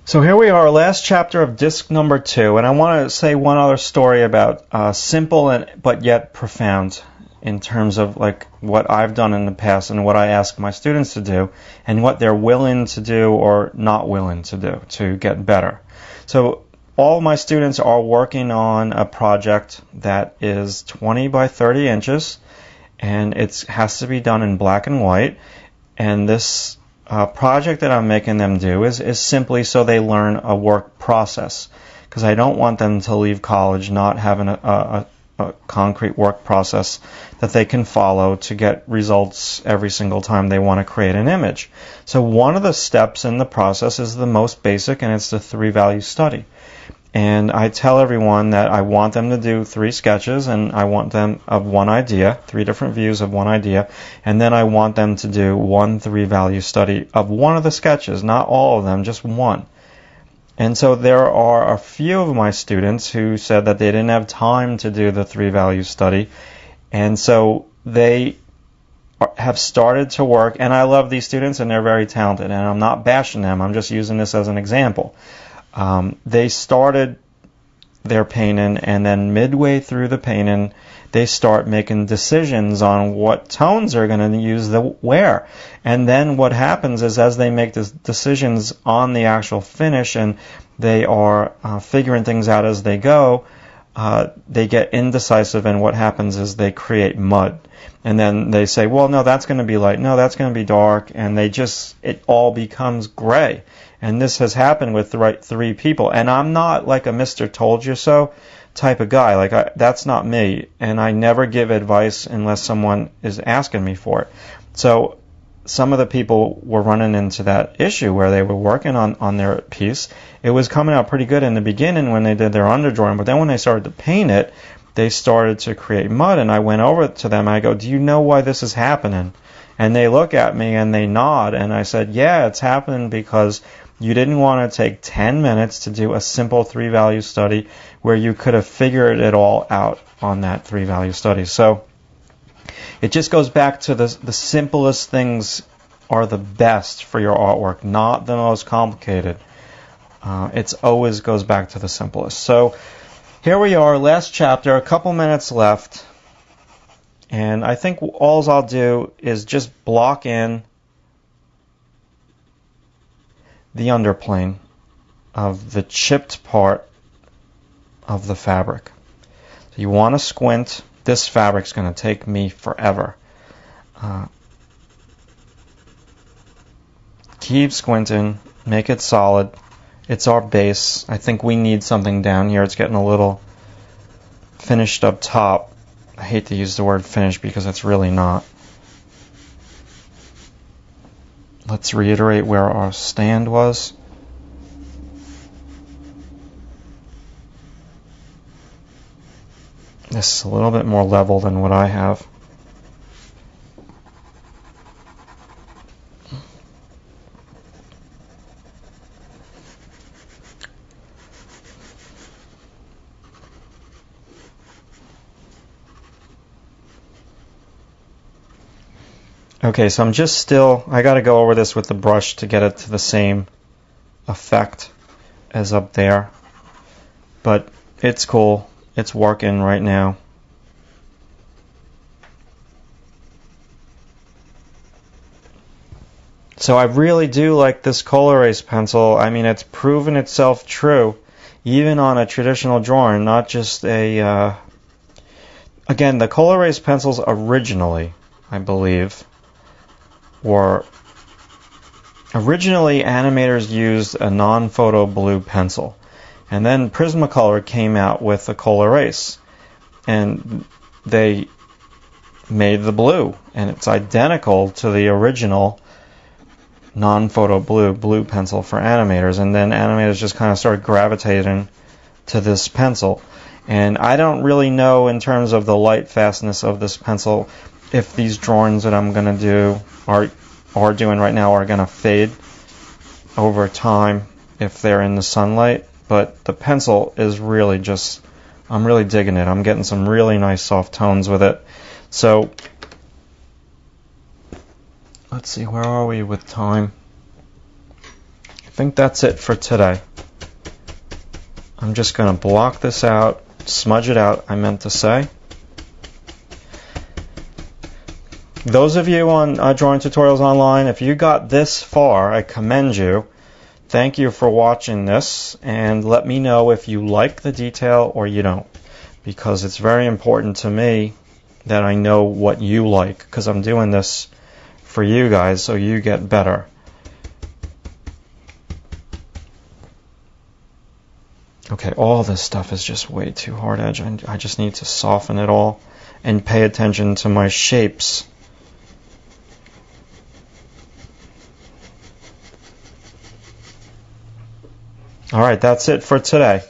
So here we are, last chapter of disc number 2, and I want to say one other story about simple but yet profound in terms of like what I've done in the past and what I ask my students to do and what they're willing to do or not willing to do to get better. So all my students are working on a project that is 20 by 30 inches, and it has to be done in black and white, and this project that I'm making them do is simply so they learn a work process, because I don't want them to leave college not having a concrete work process that they can follow to get results every single time they want to create an image. So one of the steps in the process is the most basic, and it's the 3-value study. And I tell everyone that I want them to do 3 sketches, and I want them of one idea, 3 different views of one idea, and then I want them to do 1 3-value study of one of the sketches, not all of them, just one. And so there are a few of my students who said that they didn't have time to do the 3-value study, and so they have started to work, and I love these students and they're very talented, and I'm not bashing them, I'm just using this as an example. They started their painting, and then midway through the painting, they start making decisions on what tones they're going to use where. And then what happens is, as they make these decisions on the actual finish and they are figuring things out as they go, they get indecisive, and what happens is they create mud. And then they say, well, no, that's going to be light, no, that's going to be dark, and it all becomes gray. And this has happened with the right 3 people. And I'm not like a Mr. Told You So type of guy. That's not me. And I never give advice unless someone is asking me for it. So some of the people were running into that issue where they were working on their piece. It was coming out pretty good in the beginning when they did their underdrawing, but then when they started to paint it, they started to create mud. And I went over to them, I go, do you know why this is happening? And they look at me and they nod, and I said, yeah, it's happening because you didn't want to take 10 minutes to do a simple 3-value study where you could have figured it all out on that 3-value study. So it just goes back to the simplest things are the best for your artwork, not the most complicated. It always goes back to the simplest. So here we are, last chapter, a couple minutes left. And I think all I'll do is just block in the underplane of the chipped part of the fabric. So you want to squint. This fabric's going to take me forever. Keep squinting. Make it solid. It's our base. I think we need something down here. It's getting a little finished up top. I hate to use the word finished because it's really not. Let's reiterate where our stand was. This is a little bit more level than what I have. Okay, so I got to go over this with the brush to get it to the same effect as up there. But it's cool. It's working right now. So I really do like this Kohl erase pencil. I mean, it's proven itself true, even on a traditional drawing, not just a... Again, the Kohl erase pencils originally, I believe, originally animators used a non-photo blue pencil, and then Prismacolor came out with a Kohl erase, and they made the blue, and it's identical to the original non-photo blue pencil for animators. And then animators just kind of started gravitating to this pencil, and I don't really know in terms of the light fastness of this pencil if these drawings that I'm going to do are doing right now are going to fade over time if they're in the sunlight. But the pencil is really just, I'm really digging it. I'm getting some really nice soft tones with it. So let's see, where are we with time? think that's it for today. I'm just going to block this out, smudge it out, I meant to say. Those of you on drawing tutorials online, if you got this far, I commend you. Thank you for watching this, and let me know if you like the detail or you don't, because it's very important to me that I know what you like, because I'm doing this for you guys so you get better. Okay, all this stuff is just way too hard edge. I just need to soften it all and pay attention to my shapes. All right, that's it for today.